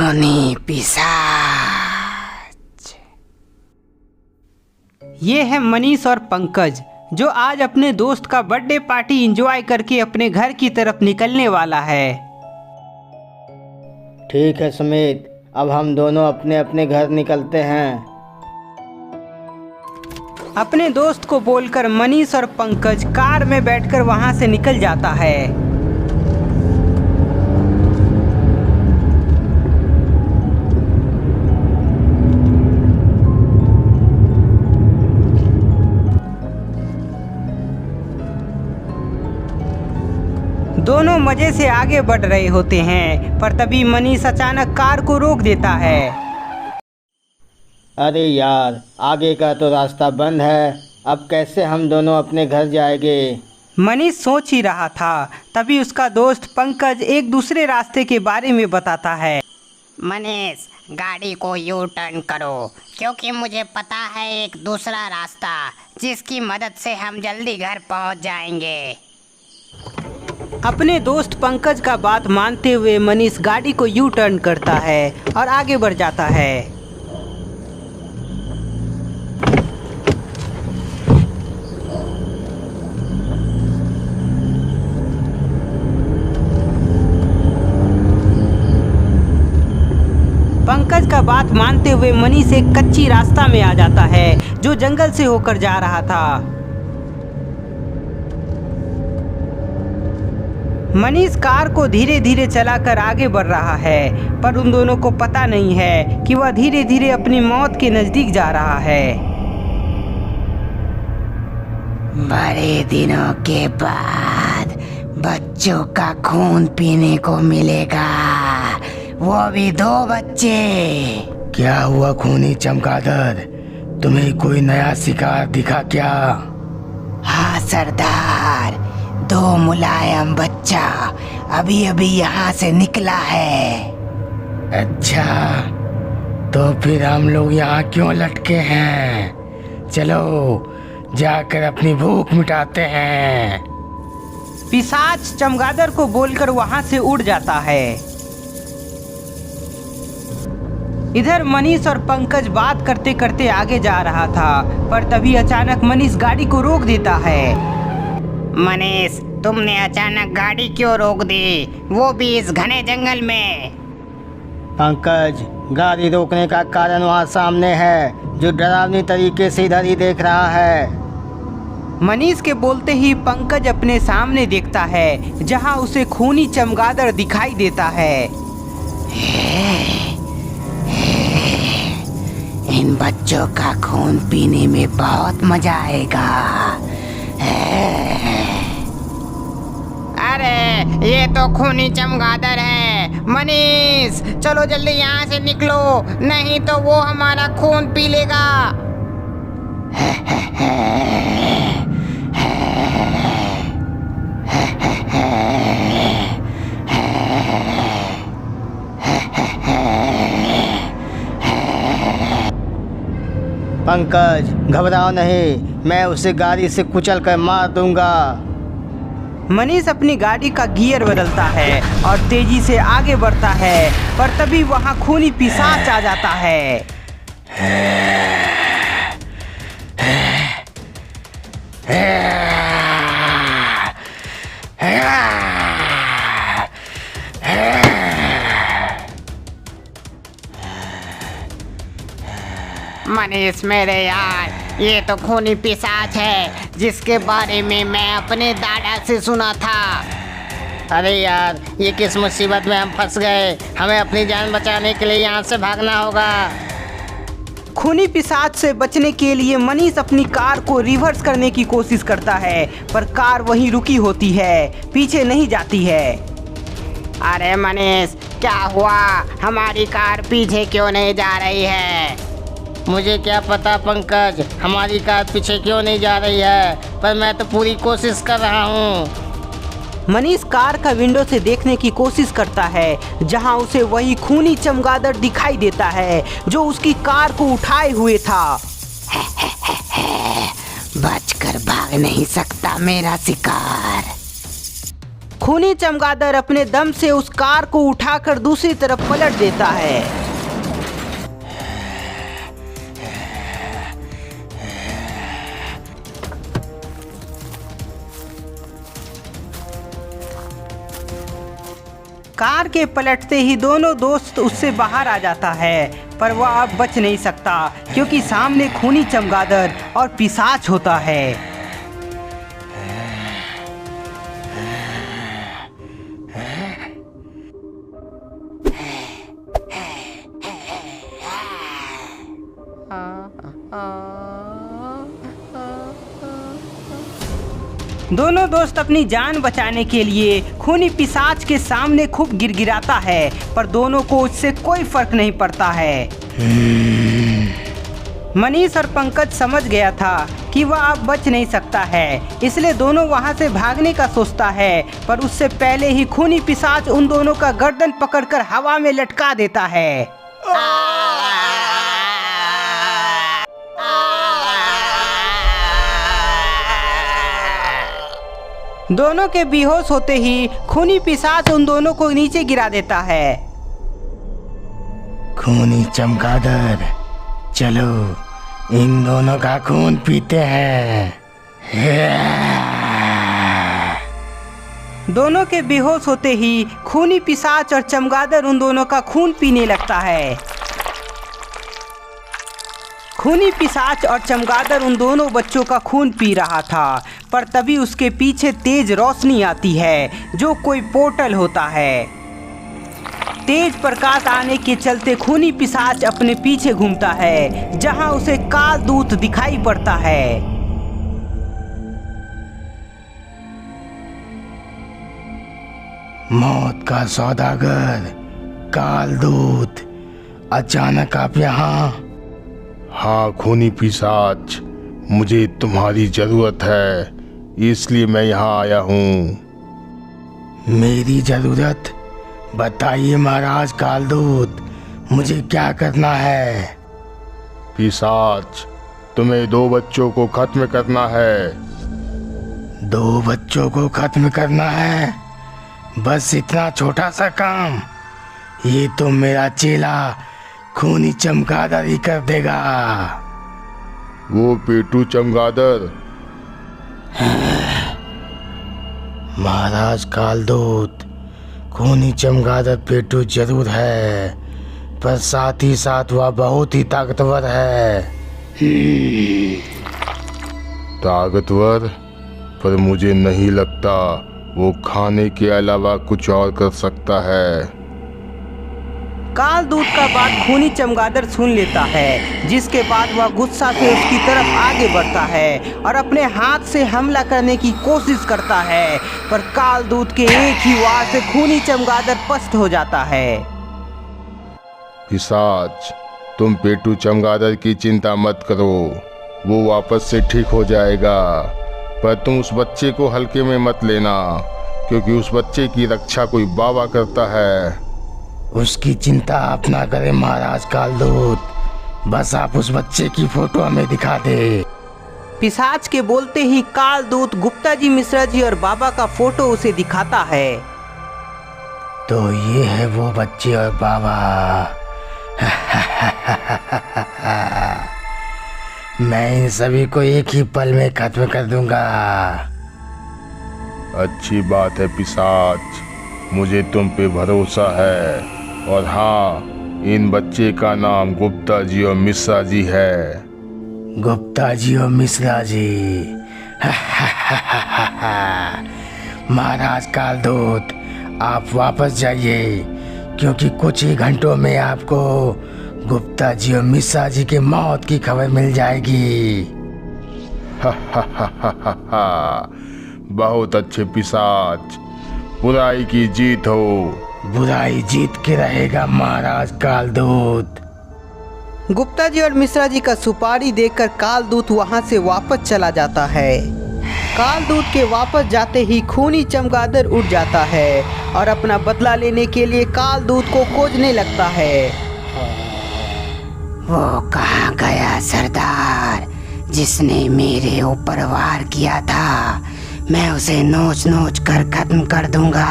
खूनी पिशाच। ये है मनीष और पंकज जो आज अपने दोस्त का बर्थडे पार्टी एंजॉय करके अपने घर की तरफ निकलने वाला है। ठीक है सुमित, अब हम दोनों अपने अपने घर निकलते हैं। अपने दोस्त को बोलकर मनीष और पंकज कार में बैठकर वहां से निकल जाता है। दोनों मजे से आगे बढ़ रहे होते हैं, पर तभी मनीष अचानक कार को रोक देता है। अरे यार, आगे का तो रास्ता बंद है, अब कैसे हम दोनों अपने घर जाएंगे? मनीष सोच ही रहा था, तभी उसका दोस्त पंकज एक दूसरे रास्ते के बारे में बताता है। मनीष, गाड़ी को यू टर्न करो, क्योंकि मुझे पता है एक दूसरा रास्ता जिसकी मदद से हम जल्दी घर पहुंच जाएंगे। अपने दोस्त पंकज का बात मानते हुए मनीष गाड़ी को यू टर्न करता है और आगे बढ़ जाता है। पंकज का बात मानते हुए मनीष एक कच्ची रास्ता में आ जाता है जो जंगल से होकर जा रहा था। मनीष कार को धीरे धीरे चलाकर आगे बढ़ रहा है, पर उन दोनों को पता नहीं है कि वह धीरे धीरे अपनी मौत के नजदीक जा रहा है। बड़े दिनों के बाद बच्चों का खून पीने को मिलेगा, वो भी 2 बच्चे। क्या हुआ खूनी चमगादड़, तुम्हें कोई नया शिकार दिखा क्या? हाँ सरदार, 2 मुलायम बच्चा अभी अभी यहाँ से निकला है। अच्छा, तो फिर हम लोग यहाँ क्यों लटके हैं? चलो जाकर अपनी भूख मिटाते हैं। पिशाच चमगादड़ को बोलकर वहां से उड़ जाता है। इधर मनीष और पंकज बात करते करते आगे जा रहा था, पर तभी अचानक मनीष गाड़ी को रोक देता है। मनीष, तुमने अचानक गाड़ी क्यों रोक दी, वो भी इस घने जंगल में? पंकज, गाड़ी रोकने का कारण वहाँ सामने है, जो डरावनी तरीके से इधर ही देख रहा है। मनीष के बोलते ही पंकज अपने सामने देखता है, जहां उसे खूनी चमगादड़ दिखाई देता है। इन बच्चों का खून पीने में बहुत मजा आएगा। अरे ये तो खूनी चमगादड़ है। मनीष, चलो जल्दी यहाँ से निकलो, नहीं तो वो हमारा खून पी लेगा। पंकज, घबराओ नहीं, मैं उसे गाड़ी से कुचल कर मार दूंगा। मनीष अपनी गाड़ी का गियर बदलता है और तेजी से आगे बढ़ता है, पर तभी वहां खूनी पिशाच आ जाता है। मनीष मेरे यार, ये तो खूनी पिशाच है जिसके बारे में मैं अपने दादा से सुना था। अरे यार, ये किस मुसीबत में हम फंस गए, हमें अपनी जान बचाने के लिए यहाँ से भागना होगा। खूनी पिशाच से बचने के लिए मनीष अपनी कार को रिवर्स करने की कोशिश करता है, पर कार वहीं रुकी होती है, पीछे नहीं जाती है। अरे मनीष, क्या हुआ, हमारी कार पीछे क्यों नहीं जा रही है? मुझे क्या पता पंकज, हमारी कार पीछे क्यों नहीं जा रही है, पर मैं तो पूरी कोशिश कर रहा हूँ। मनीष कार का विंडो से देखने की कोशिश करता है, जहां उसे वही खूनी चमगादड़ दिखाई देता है जो उसकी कार को उठाए हुए था। बचकर भाग नहीं सकता मेरा शिकार। खूनी चमगादड़ अपने दम से उस कार को उठाकर दूसरी तरफ पलट देता है। कार के पलटते ही दोनों दोस्त उससे बाहर आ जाता है, पर वह अब बच नहीं सकता क्योंकि सामने खूनी चमगादड़ और पिशाच होता है। दोनों दोस्त अपनी जान बचाने के लिए खूनी पिशाच के सामने खूब गिड़गिड़ाता है, पर दोनों को उससे कोई फर्क नहीं पड़ता है। मनीष और पंकज समझ गया था कि वह अब बच नहीं सकता है, इसलिए दोनों वहां से भागने का सोचता है, पर उससे पहले ही खूनी पिशाच उन दोनों का गर्दन पकड़कर हवा में लटका देता है। दोनों के बेहोश होते ही खूनी पिशाच उन दोनों को नीचे गिरा देता है। खूनी चमगादड़, चलो इन दोनों का खून पीते हैं। दोनों के बेहोश होते ही खूनी पिशाच और चमगादड़ उन दोनों का खून पीने लगता है। खूनी पिशाच और चमगादड़ उन दोनों बच्चों का खून पी रहा था, पर तभी उसके पीछे तेज रोशनी आती है जो कोई पोर्टल होता है। तेज प्रकाश आने के चलते खूनी पिशाच अपने पीछे घूमता है, जहां उसे काल दूत दिखाई पड़ता है। मौत का सौदागर, काल दूत, अचानक आप यहाँ? हाँ खूनी पिशाच, मुझे तुम्हारी जरूरत है, इसलिए मैं यहाँ आया हूँ। मेरी जरूरत? बताइए महाराज कालदूत, मुझे क्या करना है? पिशाच, तुम्हें 2 बच्चों को खत्म करना है। 2 बच्चों को खत्म करना है? बस इतना छोटा सा काम? ये तो मेरा चेला खूनी चमगादड़ ही कर देगा। वो पेटू चमगादड़? महाराज कालदूत, खूनी चमगादड़ पेटू जरूर है, पर साथ ही साथ वह बहुत ही ताकतवर है। ताकतवर? पर मुझे नहीं लगता वो खाने के अलावा कुछ और कर सकता है। काल दूत का बात खूनी चमगादड़ सुन लेता है, जिसके बाद वह गुस्सा से उसकी तरफ आगे बढ़ता है और अपने हाथ से हमला करने की कोशिश करता है, पर काल दूत के एक ही वार से खूनी चमगादड़ पस्त हो जाता है। पिशाच, तुम पेटू चमगादड़ की चिंता मत करो, वो वापस से ठीक हो जाएगा, पर तुम उस बच्चे को हल्के में मत लेना, क्योंकि उस बच्चे की रक्षा कोई बाबा करता है। उसकी चिंता आप ना करें महाराज कालदूत, बस आप उस बच्चे की फोटो हमें दिखा दे। पिशाच के बोलते ही काल दूत गुप्ता जी, मिश्रा जी और बाबा का फोटो उसे दिखाता है। तो ये है वो बच्चे और बाबा। मैं इन सभी को एक ही पल में खत्म कर दूंगा। अच्छी बात है पिशाच, मुझे तुम पे भरोसा है। और हाँ, इन बच्चे का नाम गुप्ता जी और मिश्रा जी है। गुप्ता जी और मिश्रा जी। महाराज कालदूत, आप वापस जाइए, क्योंकि कुछ ही घंटों में आपको गुप्ता जी और मिश्रा जी की मौत की खबर मिल जाएगी। बहुत अच्छे पिशाच, बुराई की जीत हो। बुराई जीत के रहेगा महाराज कालदूत। गुप्ता जी और मिश्रा जी का सुपारी देखकर काल दूत वहां से वापस चला जाता है। काल दूत के वापस जाते ही खूनी चमगादड़ उठ जाता है और अपना बदला लेने के लिए काल दूत को खोजने लगता है। वो कहाँ गया सरदार, जिसने मेरे ऊपर वार किया था? मैं उसे नोच नोच कर खत्म कर दूंगा।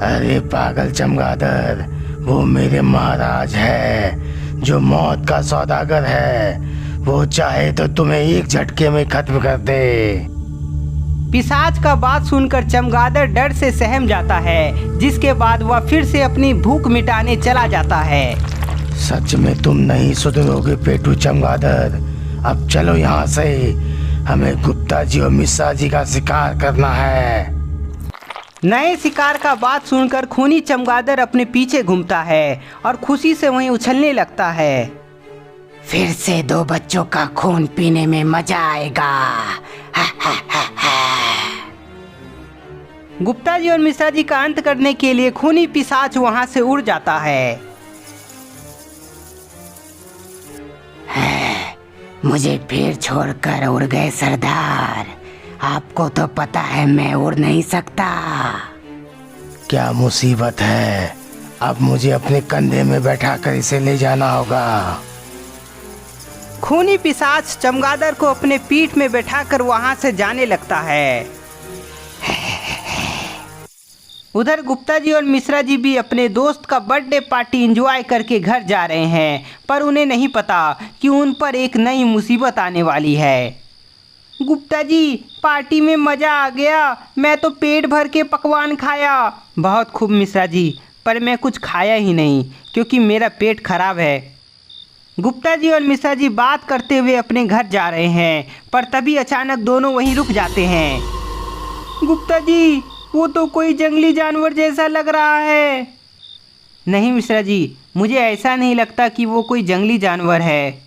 अरे पागल चमगादड़, वो मेरे महाराज है जो मौत का सौदागर है। वो चाहे तो तुम्हें एक झटके में खत्म कर दे। पिशाच का बात सुनकर चमगादड़ डर से सहम जाता है, जिसके बाद वह फिर से अपनी भूख मिटाने चला जाता है। सच में तुम नहीं सुधरोगे पेटू चमगादड़। अब चलो यहाँ से, हमें गुप्ता जी और मिश्रा जी का शिकार करना है। नए शिकार का बात सुनकर खूनी चमगादड़ अपने पीछे घूमता है और खुशी से वहीं उछलने लगता है। फिर से 2 बच्चों का खून पीने में मजा आएगा। गुप्ता जी और मिश्रा जी का अंत करने के लिए खूनी पिशाच वहां से उड़ जाता है। मुझे फिर छोड़कर उड़ गए सरदार। आपको तो पता है मैं उड़ नहीं सकता। क्या मुसीबत है, अब मुझे अपने कंधे में बैठाकर इसे ले जाना होगा। खूनी पिशाच चमगादड़ को अपने पीठ में बैठाकर वहां से जाने लगता है। उधर गुप्ता जी और मिश्रा जी भी अपने दोस्त का बर्थडे पार्टी एंजॉय करके घर जा रहे हैं, पर उन्हें नहीं पता कि उन पर एक नई मुसीबत आने वाली है। गुप्ता जी, पार्टी में मज़ा आ गया। मैं तो पेट भर के पकवान खाया। बहुत खूब मिश्रा जी, पर मैं कुछ खाया ही नहीं क्योंकि मेरा पेट खराब है। गुप्ता जी और मिश्रा जी बात करते हुए अपने घर जा रहे हैं, पर तभी अचानक दोनों वहीं रुक जाते हैं। गुप्ता जी, वो तो कोई जंगली जानवर जैसा लग रहा है। नहीं मिश्रा जी, मुझे ऐसा नहीं लगता कि वो कोई जंगली जानवर है।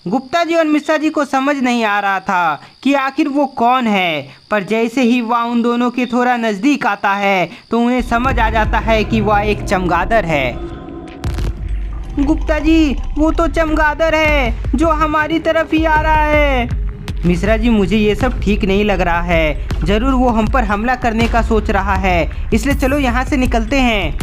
गुप्ता जी और मिश्रा जी को समझ नहीं आ रहा था कि आखिर वो कौन है, पर जैसे ही वह उन दोनों के थोड़ा नज़दीक आता है तो उन्हें समझ आ जाता है कि वह एक चमगादड़ है। गुप्ता जी, वो तो चमगादड़ है जो हमारी तरफ ही आ रहा है। मिश्रा जी, मुझे ये सब ठीक नहीं लग रहा है। ज़रूर वो हम पर हमला करने का सोच रहा है, इसलिए चलो यहाँ से निकलते हैं।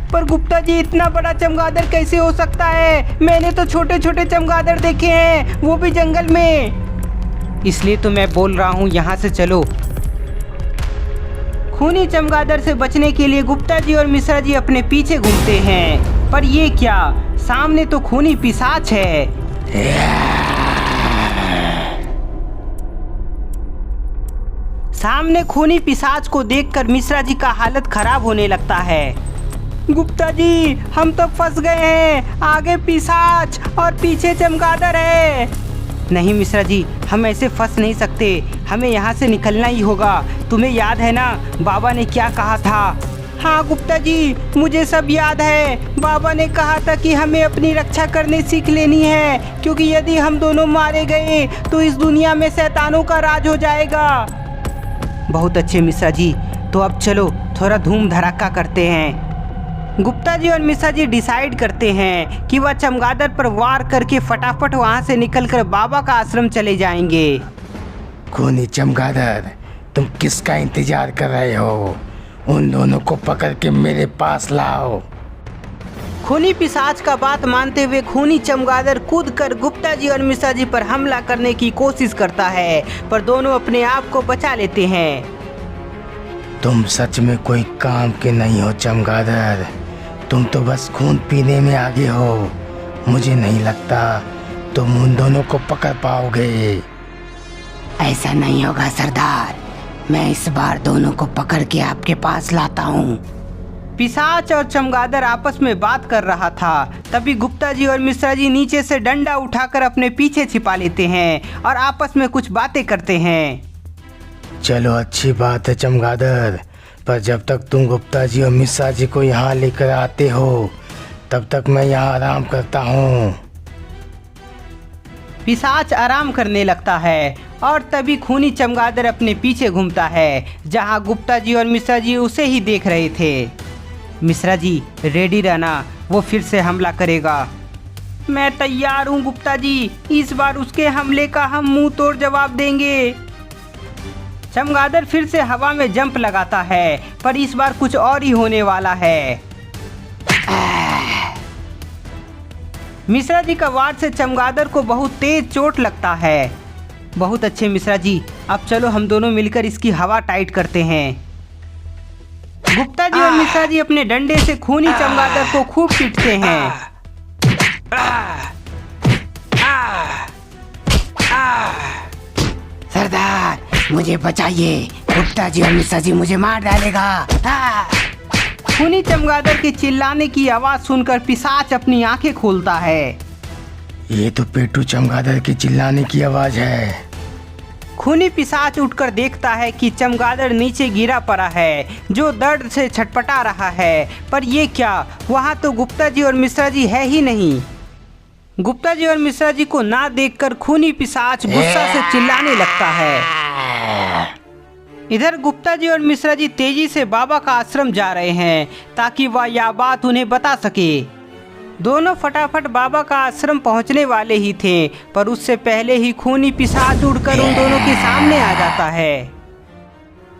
पर गुप्ता जी, इतना बड़ा चमगादड़ कैसे हो सकता है? मैंने तो छोटे छोटे चमगादड़ देखे हैं, वो भी जंगल में। इसलिए तो मैं बोल रहा हूँ, यहाँ से चलो। खूनी चमगादड़ से बचने के लिए गुप्ता जी और मिश्रा जी अपने पीछे घूमते हैं, पर ये क्या, सामने तो खूनी पिशाच है। सामने खूनी पिशाच को देखकर मिश्रा जी का हालत खराब होने लगता है। गुप्ता जी, हम तो फंस गए हैं। आगे पिशाच और पीछे चमगादड़ है। नहीं मिश्रा जी, हम ऐसे फंस नहीं सकते। हमें यहाँ से निकलना ही होगा। तुम्हें याद है ना बाबा ने क्या कहा था? हाँ गुप्ता जी, मुझे सब याद है। बाबा ने कहा था कि हमें अपनी रक्षा करने सीख लेनी है, क्योंकि यदि हम दोनों मारे गए तो इस दुनिया में शैतानों का राज हो जाएगा। बहुत अच्छे मिश्रा जी, तो अब चलो थोड़ा धूम धड़ाका करते हैं। गुप्ता जी और मिश्रा जी डिसाइड करते हैं कि वह चमगादड़ पर वार करके फटाफट वहां से निकलकर बाबा का आश्रम चले जाएंगे। खूनी चमगादड़, तुम किसका इंतजार कर रहे हो? उन दोनों को पकड़ के मेरे पास लाओ। खूनी पिशाच का बात मानते हुए खूनी चमगादड़ कूद कर गुप्ता जी और मिश्रा जी पर हमला करने की कोशिश करता है, पर दोनों अपने आप को बचा लेते हैं। तुम सच में कोई काम के नहीं हो चमगादड़। तुम तो बस खून पीने में आगे हो। मुझे नहीं लगता तुम उन दोनों को पकड़ पाओगे। ऐसा नहीं होगा सरदार, मैं इस बार दोनों को पकड़ के आपके पास लाता हूँ। पिशाच और चमगादड़ आपस में बात कर रहा था, तभी गुप्ता जी और मिश्रा जी नीचे से डंडा उठाकर अपने पीछे छिपा लेते हैं और आपस में कुछ बातें करते हैं। चलो अच्छी बात है चमगादड़, पर जब तक तुम गुप्ता जी और मिश्रा जी को यहाँ लेकर आते हो तब तक मैं यहाँ आराम करता हूँ। पिशाच आराम करने लगता है और तभी खूनी चमगादड़ अपने पीछे घूमता है, जहाँ गुप्ता जी और मिश्रा जी उसे ही देख रहे थे। मिश्रा जी रेडी रहना, वो फिर से हमला करेगा। मैं तैयार हूँ गुप्ता जी, इस बार उसके हमले का हम मुंह तोड़ जवाब देंगे। चमगादड़ फिर से हवा में जंप लगाता है, पर इस बार कुछ और ही होने वाला है। मिश्रा जी का वार से चमगादड़ को बहुत तेज चोट लगता है। बहुत अच्छे मिश्रा जी, अब चलो हम दोनों मिलकर इसकी हवा टाइट करते हैं। गुप्ता जी और मिश्रा जी अपने डंडे से खूनी चमगादड़ को खूब पीटते हैं। सरदार मुझे बचाइए, गुप्ता जी और मिश्रा जी मुझे मार डालेगा। खूनी चमगादड़ के चिल्लाने की आवाज सुनकर पिशाच अपनी आंखें खोलता है। ये तो पेटू चमगादड़ की चिल्लाने की आवाज है। खूनी पिशाच उठकर देखता है कि चमगादड़ नीचे गिरा पड़ा है, जो दर्द से छटपटा रहा है। पर ये क्या, वहाँ तो गुप्ता जी और मिश्रा जी है ही नहीं। गुप्ता जी और मिश्रा जी को ना देखकर खूनी पिशाच गुस्सा से चिल्लाने लगता है। इधर गुप्ता जी और मिश्रा जी तेजी से बाबा का आश्रम जा रहे हैं ताकि वह यह बात उन्हें बता सके। दोनों फटाफट बाबा का आश्रम पहुंचने वाले ही थे, पर उससे पहले ही खूनी पिशाच उड़कर उन दोनों के सामने आ जाता है।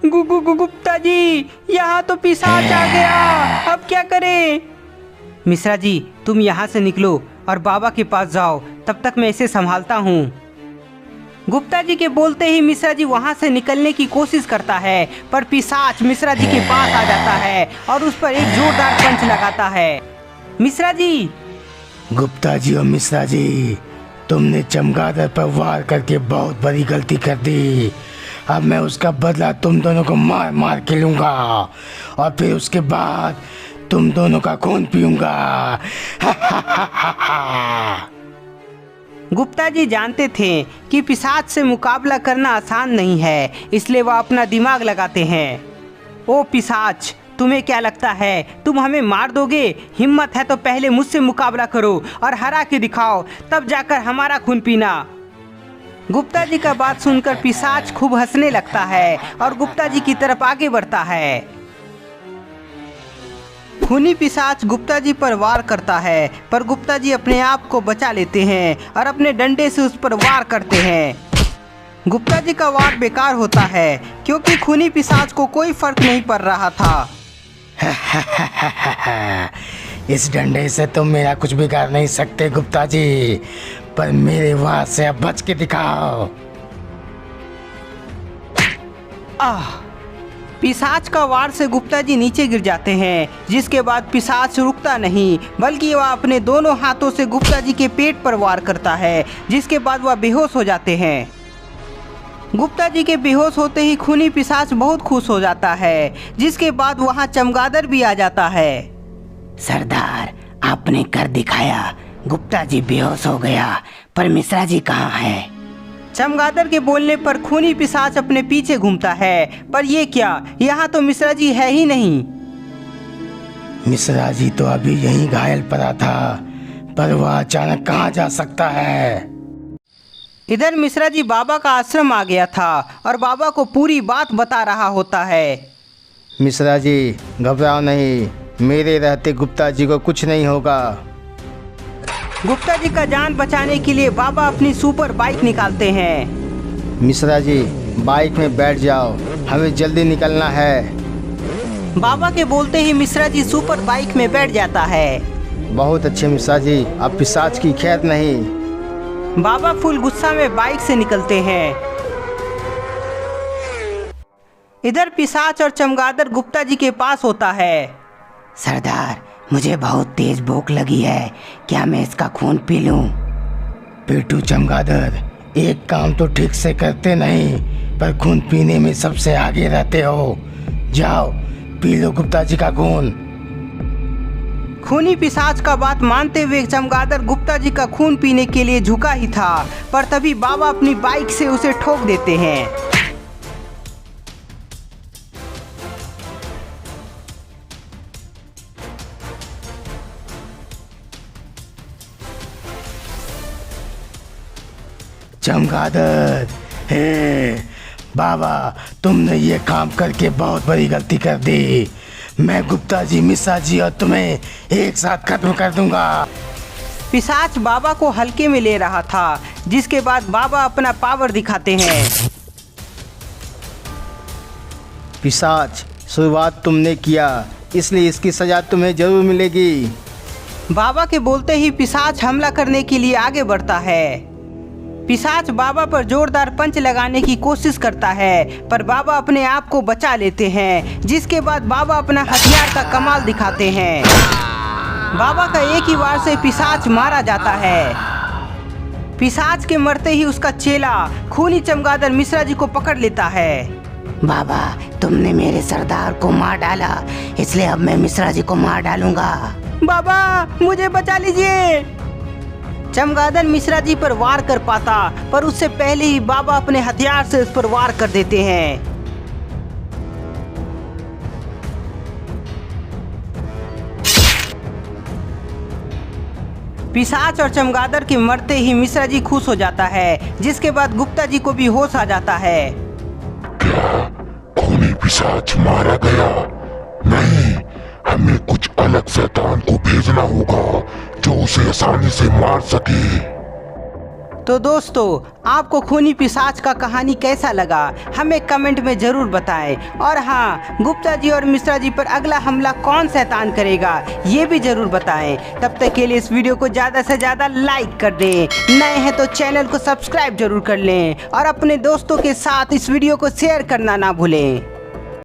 गुप्ता जी, यहाँ तो पिशाच आ गया, अब क्या करें? मिश्रा जी, तुम यहाँ से निकलो और बाबा के पास जाओ, तब तक मैं इसे संभालता हूँ। गुप्ता जी के बोलते ही मिश्रा जी वहाँ से निकलने की कोशिश करता है, पर पिशाच मिश्रा जी के पास आ जाता है और उस पर एक जोरदार पंच लगाता है। मिश्रा जी, गुप्ता जी और मिश्रा जी, तुमने चमगादड़ पर वार करके बहुत बड़ी गलती कर दी। अब मैं उसका बदला तुम दोनों को मार मार के लूंगा और फिर उसके बाद तुम दोनों का खून पीऊंगा। गुप्ता जी जानते थे कि पिशाच से मुकाबला करना आसान नहीं है, इसलिए वह अपना दिमाग लगाते हैं। ओ पिशाच, तुम्हें क्या लगता है तुम हमें मार दोगे? हिम्मत है तो पहले मुझसे मुकाबला करो और हरा के दिखाओ, तब जाकर हमारा खून पीना। गुप्ता जी का बात सुनकर पिशाच खूब हंसने लगता है और गुप्ता जी की तरफ आगे बढ़ता है। खूनी पिशाच गुप्ता जी पर वार करता है, पर गुप्ता जी अपने आप को बचा लेते हैं और अपने डंडे से उस पर वार करते हैं। गुप्ता जी का वार बेकार होता है क्योंकि खूनी पिशाच को कोई फर्क नहीं पड़ रहा था। इस डंडे से तुम मेरा कुछ बिगाड़ नहीं सकते गुप्ता जी, पर मेरे वार से अब बच के दिखाओ। पिशाच का वार से गुप्ता जी नीचे गिर जाते हैं, जिसके बाद पिशाच रुकता नहीं बल्कि वह अपने दोनों हाथों से गुप्ता जी के पेट पर वार करता है, जिसके बाद वह बेहोश हो जाते हैं। गुप्ता जी के बेहोश होते ही खूनी पिशाच बहुत खुश हो जाता है, जिसके बाद वहाँ चमगादड़ भी आ जाता है। सरदार, आपने कर दिखाया, गुप्ता जी बेहोश हो गया, पर मिश्रा जी कहाँ है? चमगादड़ के बोलने पर खूनी पिशाच अपने पीछे घूमता है, पर ये क्या, यहाँ तो मिश्रा जी है ही नहीं। मिश्रा जी तो अभी यहीं घायल पड़ा था, पर वह अचानक कहाँ जा सकता है? इधर मिश्रा जी बाबा का आश्रम आ गया था और बाबा को पूरी बात बता रहा होता है। मिश्रा जी, घबराओ नहीं, मेरे रहते गुप्ता जी को कुछ नहीं होगा। गुप्ता जी का जान बचाने के लिए बाबा अपनी सुपर बाइक निकालते हैं। मिश्रा जी, बाइक में बैठ जाओ, हमें जल्दी निकलना है। बाबा के बोलते ही मिश्रा जी सुपर बाइक में बैठ जाता है। बहुत अच्छे मिश्रा जी, अब पिशाच की खैर नहीं। बाबा फुल गुस्सा में बाइक से निकलते हैं। इधर पिशाच और चमगादड़ गुप्ता जी के पास होता है। सरदार, मुझे बहुत तेज भूख लगी है, क्या मैं इसका खून पी लूं? पेटू चमगादड़, एक काम तो ठीक से करते नहीं, पर खून पीने में सबसे आगे रहते हो। जाओ पी लो गुप्ता जी का खून। खूनी पिशाच का बात मानते हुए चमगादड़ गुप्ता जी का खून पीने के लिए झुका ही था, पर तभी बाबा अपनी बाइक से उसे ठोक देते हैं। चमगादड़, हे बाबा, तुमने ये काम करके बहुत बड़ी गलती कर दी। मैं गुप्ता जी, मिश्रा जी और तुम्हें एक साथ खत्म कर दूंगा। पिशाच बाबा को हल्के में ले रहा था, जिसके बाद बाबा अपना पावर दिखाते हैं। पिशाच, शुरुआत तुमने किया, इसलिए इसकी सजा तुम्हें जरूर मिलेगी। बाबा के बोलते ही पिशाच हमला करने के लिए आगे बढ़ता है। पिशाच बाबा पर जोरदार पंच लगाने की कोशिश करता है, पर बाबा अपने आप को बचा लेते हैं, जिसके बाद बाबा अपना हथियार का कमाल दिखाते हैं। बाबा का एक ही वार से पिशाच मारा जाता है। पिशाच के मरते ही उसका चेला खूनी चमगादड़ मिश्रा जी को पकड़ लेता है। बाबा, तुमने मेरे सरदार को मार डाला, इसलिए अब मैं मिश्रा जी को मार डालूंगा। बाबा, मुझे बचा लीजिए। चमगादड़ मिश्रा जी पर वार कर पाता, पर उससे पहले ही बाबा अपने हथियार से उस पर वार कर देते हैं। पिशाच और चमगादड़ के मरते ही मिश्रा जी खुश हो जाता है, जिसके बाद गुप्ता जी को भी होश आ जाता है। खूनी पिशाच मारा गया? नहीं, हमें कुछ अलग शैतान को भेजना होगा जो उसे आसानी से मार सके। तो दोस्तों, आपको खूनी पिशाच का कहानी कैसा लगा हमें कमेंट में जरूर बताएं। और हाँ, गुप्ता जी और मिश्रा जी पर अगला हमला कौन शैतान करेगा ये भी जरूर बताएं। तब तक के लिए इस वीडियो को ज़्यादा से ज़्यादा लाइक कर दें, नए हैं तो चैनल को सब्सक्राइब जरूर कर लें और अपने दोस्तों के साथ इस वीडियो को शेयर करना ना भूलें।